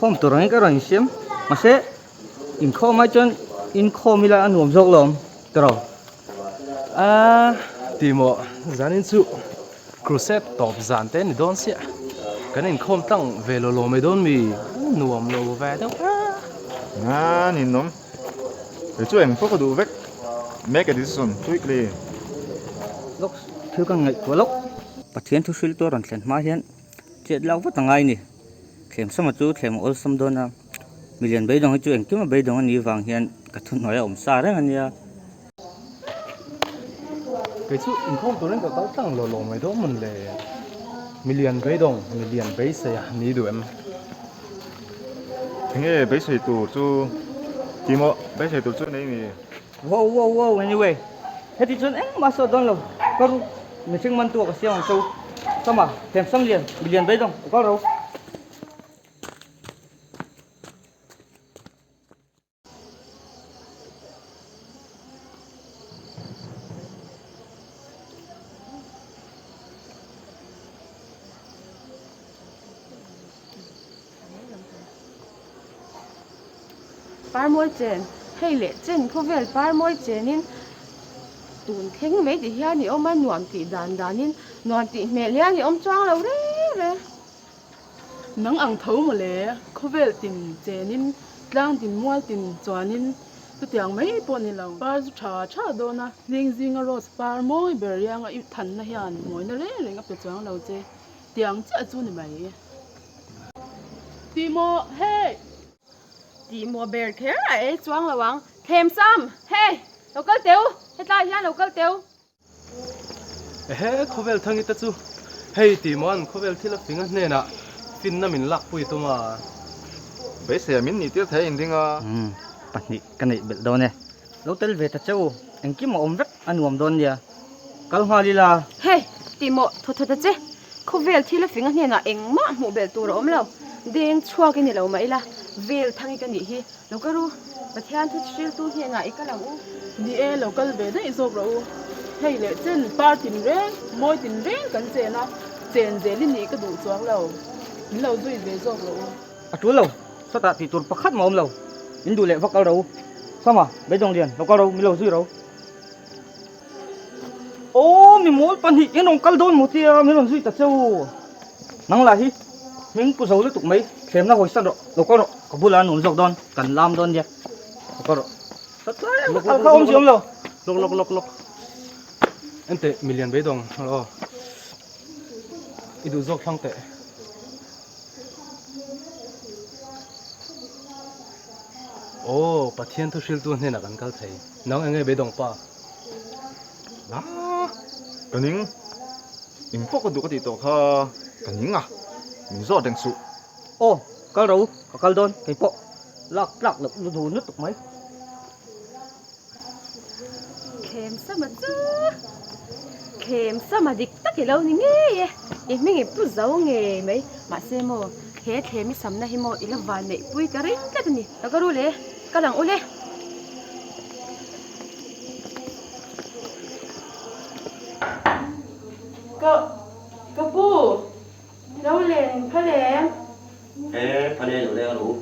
khom tu rang ka ran sim ma se in khom mai chon in khom mi la an nuam jok lom tro timo zanin chu crusade top zan te ni don sia kan in khom tang velo lo me don mi nuam lo ve đâu nhìn nóm để chú em có đủ vết make a decision quickly lok thiếu ka ngai ko lok pathian thu sil to ran thlen ma hian chet lau wa tangai ni thlem sama chu thlem ol sam dona million bei dong chu eng kim bei dong ani wang hian ka thun noi om sa reng ania cái chú in khom tu rang ka kal tang lo me don mun le million be dong million be se ya ni du em nghe bấy sợi tủ chú Timo bấy sợi tủ chú này mi wow anyway heti chon eng ma so don lo ka ru mi ching man tu ka siang so sama thlem sam lian million bei dong ka ro par môi chen hay lệ chen có vẻ par môi chen in tuần thính mấy thì hiền thì ông ăn nuam thì đàn in nuam thì mẹ lia thì ông choang lâu đấy nắng ăn thấu mà lẽ có vẻ tìm chen lang tìm mua tìm chọn in tu tiếng mấy bọn ni lòng par cha đó na riêng rose par môi bề yang ít thành na hiền môi na lẽ ngập tu choang lâu chứ tiếng chứ chú ni mấy Timo hey thì mua bè thế ấy choang lâu vắng thêm sam hey local tiêu hết ta hiền local tiêu he khovel thangi ta chu hey timon khovel thila finga ne na fin na min lak pui to ma bấy sợi mình nhị tiếc thấy anh tiếng patni kanai bel do ne lotel ve ta chau eng kim om vek an nuam don ya kal ha lila hey Timo thôi chứ có vẻ thì là phim này là em mà mua bè tu rồi lâu đen chua cái này lâu mấy là về thằng cái này hi lâu cái ru mà thiên thu chill tu hiện lại cái là u đi e local về đấy rồi rồi hay lệ chen par tìm reng môi tìm reng cần chen na chen je linh này cái đủ choang lâu duy về rồi rồi atu lo so ta ti tur pakhat ma om lo in du le vakal ro sama be dong lian lo ka ro mi lo zui ro ô mi mol pan hi en ong kal don mo tia mi lo zui ta chau nang la hi mình cứ giấu lấy tụi mấy xem nó hồi sao độ đâu có độ có bula nổ dọc đòn cần làm đòn đi có độ không chịu đâu lok ente million be dong lo idu zok thang te pathian thu sil tu ne na kan kal thei nang enge be dong pa đó cái nín in có đủ cái gì tổ kha cái nín mình rõ đằng sụ ô có đâu có kal đòn cái bộ lắc lắc đủ nước tụi mấy kem sao mà địch tất cái lâu như nghe em mình em cứ giấu nghề mấy mà xem mà hết kem mi sắm na hi mo ila van này pui cái rinh cái này tao có rule cái đằng ule cái bu lâu lên phải lên thế phải lên rồi đủ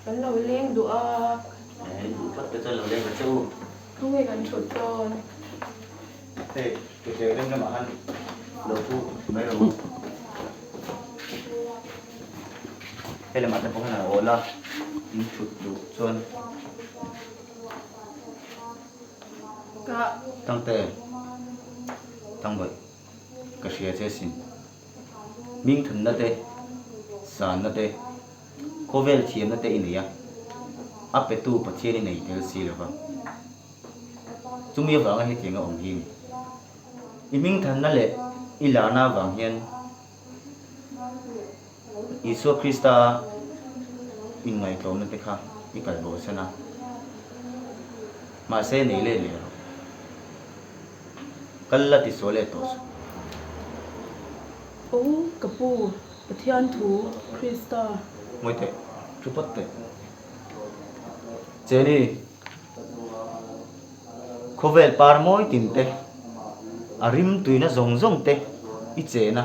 phải lâu lên đủ đủ phát cho lâu lên và chú không hề cần chuột rồi thế cái lên cái mà ăn đầu thu mấy rồi thế là mặt nó không là ổn là chuột đủ xuân cả tăng tệ tăng vậy cái gì thế xin minh thần nó tệ sản nó tệ có vẻ chiếm nó tệ này à áp về tu bật trên này theo xí là không chúng mình vào ngay tiếng ông hiền minh thần nó lệ ilana vàng hiền Isu Krista in ngày tối nó tệ khác đi cái bộ sana mà sẽ nể lệ lệ kalla ti sole tos ô cái bu thiên thủ Krista moi te chupat te cheni khovel par moi tin te arim tuina zong zong te i chena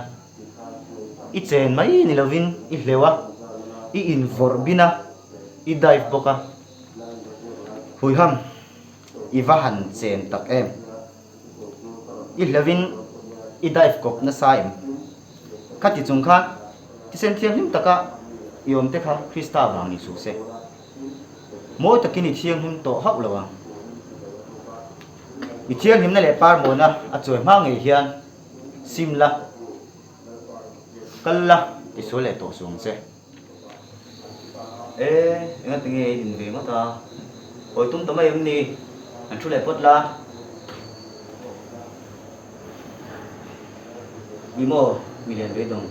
i chen mai ni lovin i hlewa i in vorbina i dive boka hui ham i vahan chen tak em i hlavin i dive kop na saim khati chung kha ti sen thiam him taka yom te kha Krista wang ni su se mo takini thiam him to hak lawa i thiam him na le par mo na a choi ma ngei hian simla kalla ti so le to sung se nga tinge din ve ma ta oi tum tamai um ni an thu le pot la mi mo mi len ve dong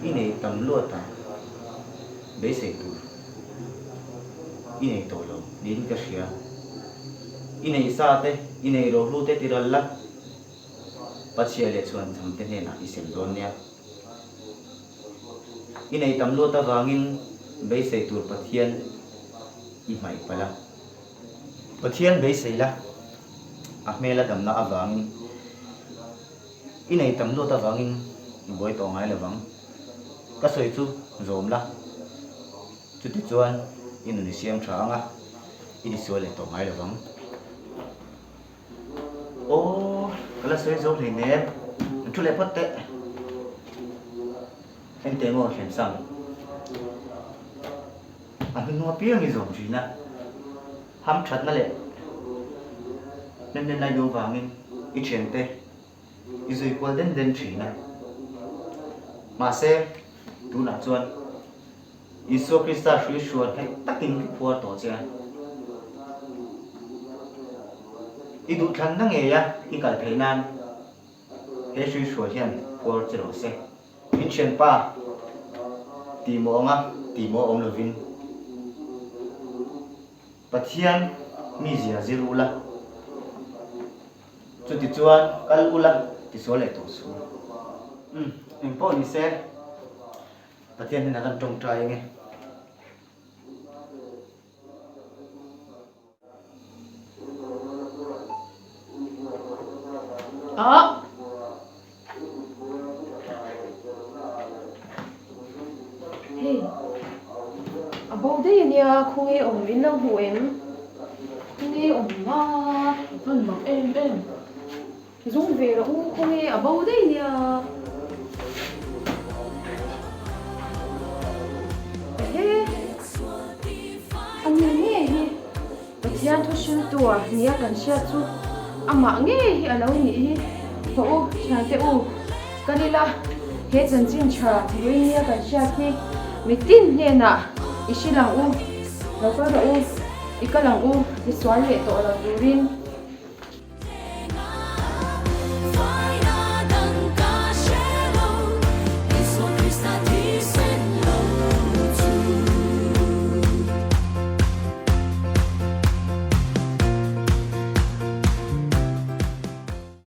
ini tam lo ta be se tu ini to lo din ka sia ini sa te ini ro lu te tiralla patsia le chuan tham te ne na isem don nia inei tam lo ta wangin be sei tur pathian i mai pala pathian be sei la a mela dam na awangin inei tam lo ta wangin boi to ngai lawang ka soi chu zom la chu ti chuan in ni siam tha anga i di so le to ngai lawang o kala soi zo le ne thu le pat te em té ngồi xem xong anh cứ ngó piếng như giống gì nè hăm chặt nó lệ nên là vô vàng nên ít chuyện tê ít rồi qua đến chỉ nè mà xem tu nạp chuan Isu Krista suy suy hay tắc kinh cái phua tổ chưa ít đủ thằng nó nghe ya ít cả thấy nan cái suy suy hiện phua chế độ xe in chen pa ti mo om lovin pathian mi zia zirula chu ti chuan kal ula ti so le to su em po ni se pathian na kan tong trai nge Hey, about đây nha, không nghe ổn định đâu hổ em, không nghe ổn mà, Vân mặc em. dùng về là không nghe about đây nha. Hey, anh nghe gì? Bây giờ tôi xin tua, nia cần xe chú, mà nghe ở đâu nhỉ? Ô, chẳng thể ô, cái này là hết dân chính trả thì nia cần xe thì mi tin nè na isi lang u lo ka do u ika lang u ti swal le to la durin